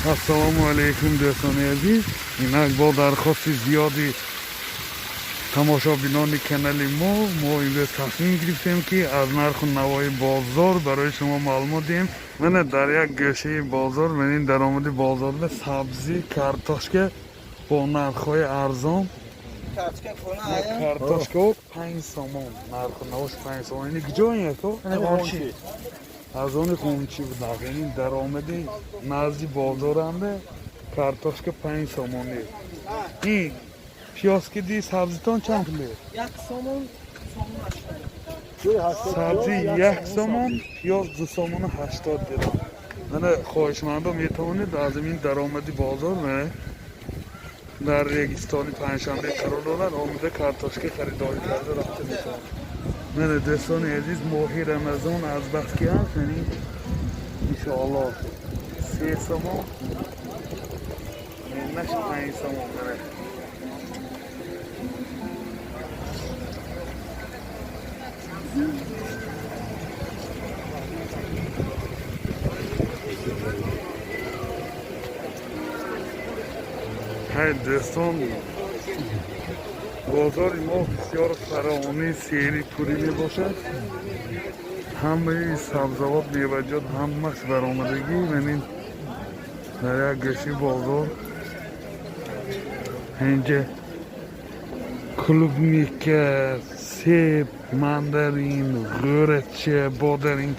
ассалому алайкум дӯстони азиз. Инак бо дархости зиёди тамошобинони канали мо имрӯз тасмим гирифтем ки аз нарху навои бозор барои шумо маълумот диҳем. Мана дар як гӯшаи бозор менин даромади бозорда сабзӣ, картошка бо нархҳои арзон. Картошка 5 сомон, нарху навош 5 сомон. Ини куҷоин яко? аз они қумчи будак, яъне даромади назди бозорамда картошка 5 сомони. Ин пиёзки ди сабзитон чанд пул? 1 сомон, сабзи 1 сомон, пиёз 2 сомону 80 дирҳам. Мана хоҳишмандон метавонед аз ин даромади бозор дар регистони панҷшанбе қарор дорад, омада картошка харидорӣ карда рафта метавонед. мана дӯстони азиз, моҳи рамазон азбаски аст, яъне иншоаллоҳ 3 сомон, менаш 5 сомон. мана ҳай дӯстон, бозори мо бисёр фаровонӣ сери пурӣ мебошад. ҳамаи сабзавот, меваҷот ҳамаш баромадагӣ менин дар як гӯшаи бозор. инҷа клубника, себ, мандарин, ғӯрача, бодарин,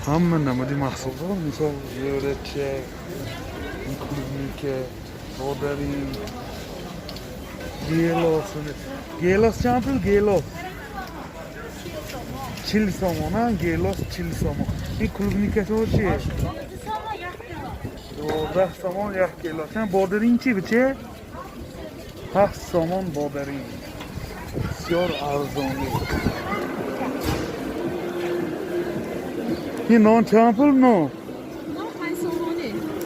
ҳама намуди маҳсулотот, мисол ғӯрача, клубника, бодарин, гелос. гелос чанд пул? гелос 40 сомон, а? гелос 40 сомон. ин клубникашо чи? 12 сомон 1 гелос. бодарин чи биче? 7 сомон бодарин. бисёр арзонӣ. ин нон чанд пул? нон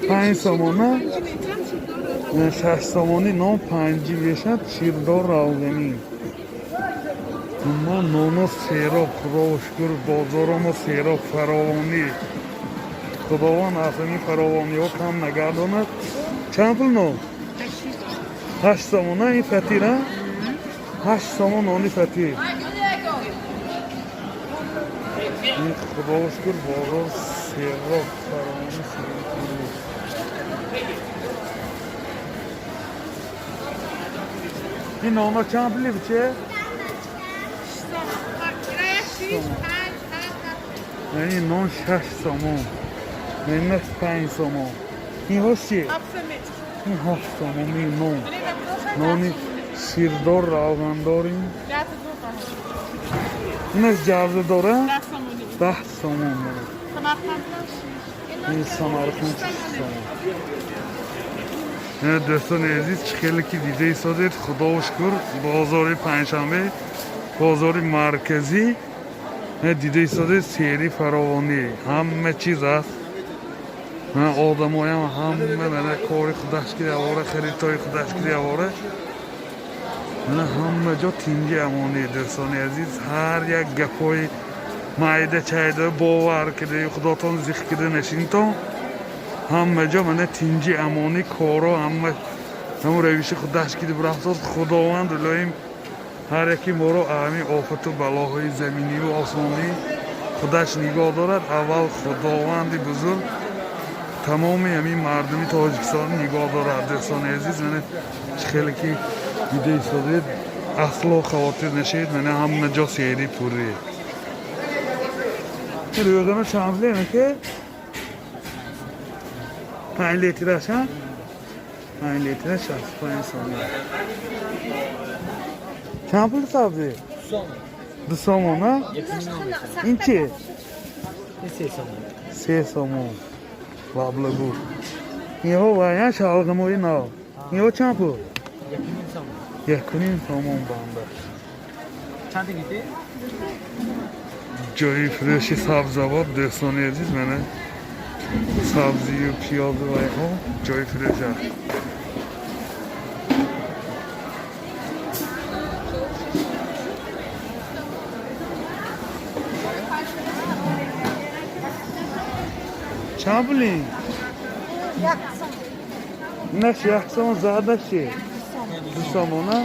5 сомон, а? 6 сомони нон, 5 вешад, ширдор равғанӣ. аммо нону сероб, худоро шукр, бозоромо сероб, фаровонӣ. худованд аз ин фаровониҳо кам нагардонад. чанд пул нон? 8 сомон, а? ин фатир, а? 8 сомон нони фатир. ин худоро шукр, бозор сероб, фаровонӣ, сероб. ин нонҳо чанд пули биче? ин нон 6 сомон, менаш 5 сомон. инҳо чи? ин 7 сомони нон. нони ширдор, равғандорин. инаш ҷавза дора? 10 сомон. ин самарқанд 6 сомон. дӯстони азиз, чӣ хеле ки дида истодед, худоро шукр, бозори панҷшанбе, бозори марказӣ дида истодед, сери фаровонӣ, ҳама чиз аст. одамоям ҳама кори худашгирӣ авора, харитои худашгирӣ авора, ҳама ҷо тинҷи амонӣ. дӯстони азиз, ҳар як гапҳои майда чайда бовар кидаи худотон зих кида нашинтон, ҳама ҷо мана тинҷи амонӣ, коро ҳамун равиши худашгирӣ рафтод. худованд илоҳим ҳар яки моро ҳамин офату балоҳои заминиву осмонӣ худаш нигоҳ дорад. аввал худованди бузург тамоми ҳамин мардуми тоҷикистон нигоҳ дорад. дӯстони азиз, мана чӣ хеле ки дида истодед, асло хавотир нашавед, мана ҳама ҷо сери пурӣ. рӯғано чанд пул ке? 5 литраш, а? 5 литраш 65 сомон. чанд пул сабзи? 2 сомон, а? ин чи? 3 сомон. баблагу. инҳо вая шалғамои нав. инҳо чанд пул? 1,5 сомон банда. ҷои фурӯши сабзавот, дӯстони азиз, мана сабзию пиёзу вайҳо ҷои фурӯш аст. چند پولی؟ 1 سوم. نش یک سامون زده چی؟ دو سامون ها؟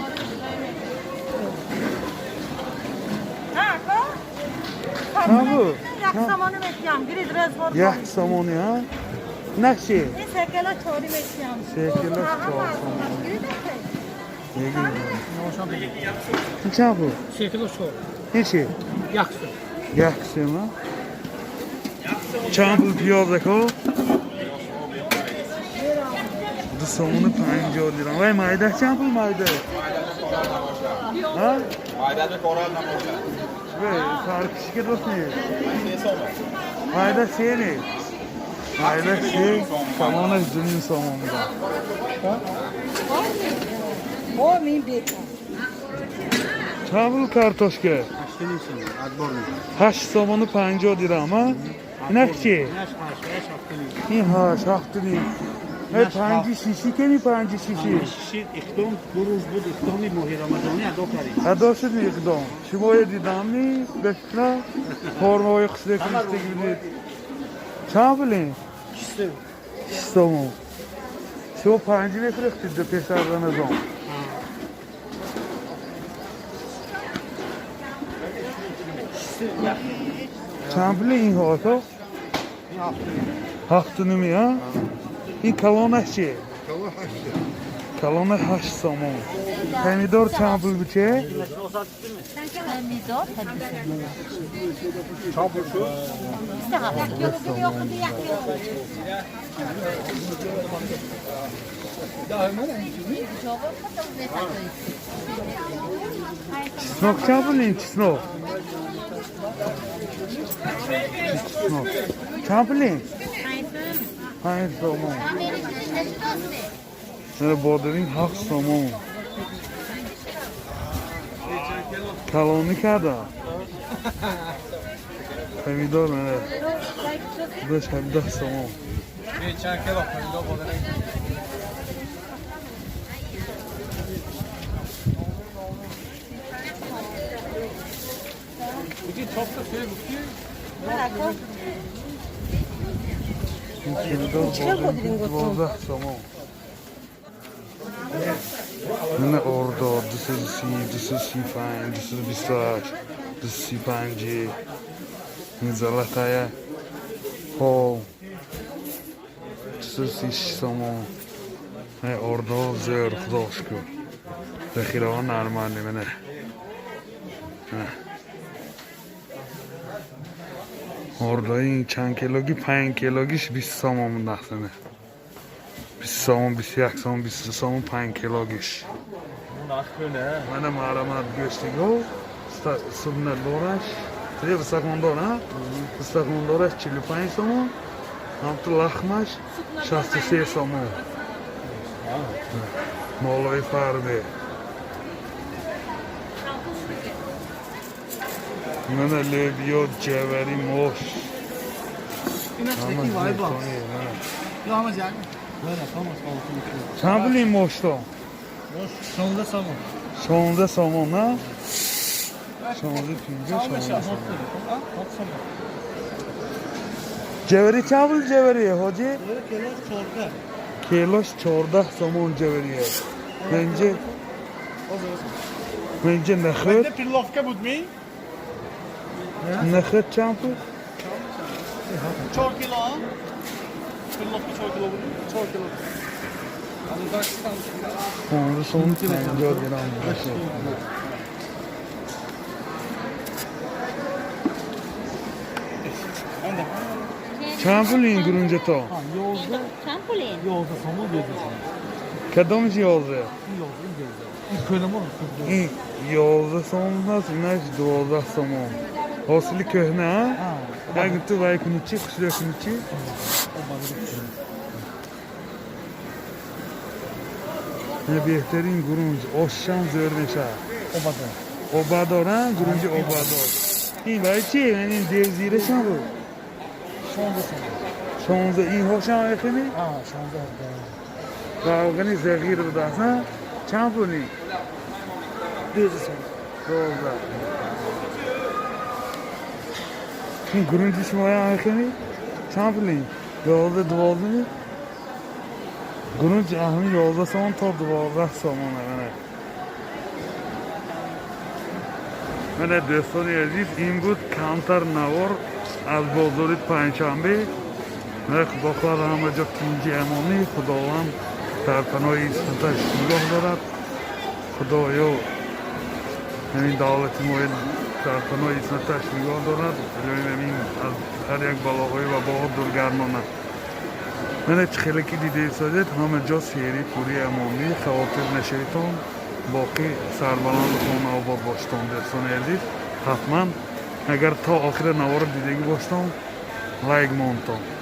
نه بود؟ یک سامانı mekiam, grid rezvor. یک سامونی ها؟ نه چی؟ این سکلا چاری mekiam. Sekela çorsamon. Grid این چند بود؟ شکل شو این چی؟ یخشو یک سیما چند بود پیازه که؟ دو سامون 50 لیرم وای مایده چند بود مایده؟ ها؟ Ayda bir koral namoyla. وای فرقش که دوست نیست مایده چیه نیست؟ مایده چیه؟ سامانش دونیم سامان میدن O min beka. چند بود kartoşka? هشتی نیستم ادبار میکنم 8 سامانı 50 لیرم ها؟ اینه چی؟ نش هشتی نیست این هشت نیست ای 5 شیشی کنی 5 شیشی شید اقدام دو روز بود اقدامی ماهی رمضانی ادا کردیم ادا شد اقدام شما یه دیدم نی بشنا فرمای قصده کنسته گیدید چند بلین؟ چیسته شستمون شما 5 بفرختید دو پسر رمضان چند بلین این ها تو؟ این هفته هفت نمی ها؟ این کلانش چیه؟ کلانش 8 سامون پمیدار چند بل بچه؟ Pomidor tabii. İşte ha, yakıyor, yakıyor. چسنوک چند بلین چسنوک؟ چسنوک چند بلین؟ 5 سامون نه بادرین 7 سامون کلانی کرده پمیدار نه داشت 17 سامون Çan kilo koyunda boğazına. Bugün çok da şey bu ki. پمیدار 12 سامون نه orada 235 228 235 این زلطه ها 236 سامون نه orada زر خداش کن ذخیره ها نرمالی منه orada این چند کیلوگی 5 کیلوگیش 20 سامون نخسنه 20 سامون 21 سامون 22 سامون 5 کیلوگیش من معلومات گشتیگو سبنه دورش تریب سکون داره سکون دورش 45 سامون هم تو لخمش 63 سامون مالای فرده من لیبیا جوری موش این اصلی وای با یا همه جنگ بله کامس altı چند بلی موش تو؟ Sonunda samur. 16 سامون نه؟ 16 15 16 جوری چند بلی جوریه حاجی؟ کیلوش 14 سامون جوریه bence نخود Pillovka بود می؟ نخود چند بود؟ 4 kilo ha? Pillovka 4 kilo بود. 4 kilo. اون son 50 liram باشه چند پول این گرونجه تو؟ Trampolin. Yolda samur gezdirsin. کدومش یازده؟ این yolda این gezdir. این köyleme olur. این 11 سامون هست اینش 12 سامون حاصلی کهنه ها؟ اگه تو باید کنی چی؟ خوشده کنی چی؟ نه بهترین گرونج آشان زرنشه اوبا دارن گرونج اوبا دار این برای چیه؟ یعنی این دیو زیره چند بود؟ 16 این هاشان اخینی؟ قاوغنی زغیر بود اصلا چند پولی؟ 12 این گرونجی شما اخینی؟ چند پولی؟ 12 نی؟ گرونج همین 11 سومن تا 12 سومن من دوستان عزیز این بود کمتر نوار از بازار پنجشنبه. من خدا خواهد همه جا کنجی امامی خداوند در پناه عصمتش نگاه دارد. خدایا همین دولت ما در پناه عصمتش نگاه دارد. همین از هر یک بلاهای و باها دورگرداند. من خیلی که دیده ایستادید همه جا سیری پوری امامی خواطر نشیطان باقی سربلند خانه آباد باشتان. دوستان عزیز حتما اگر تا آخر نوار دیدگی باشتان لایک مونتان.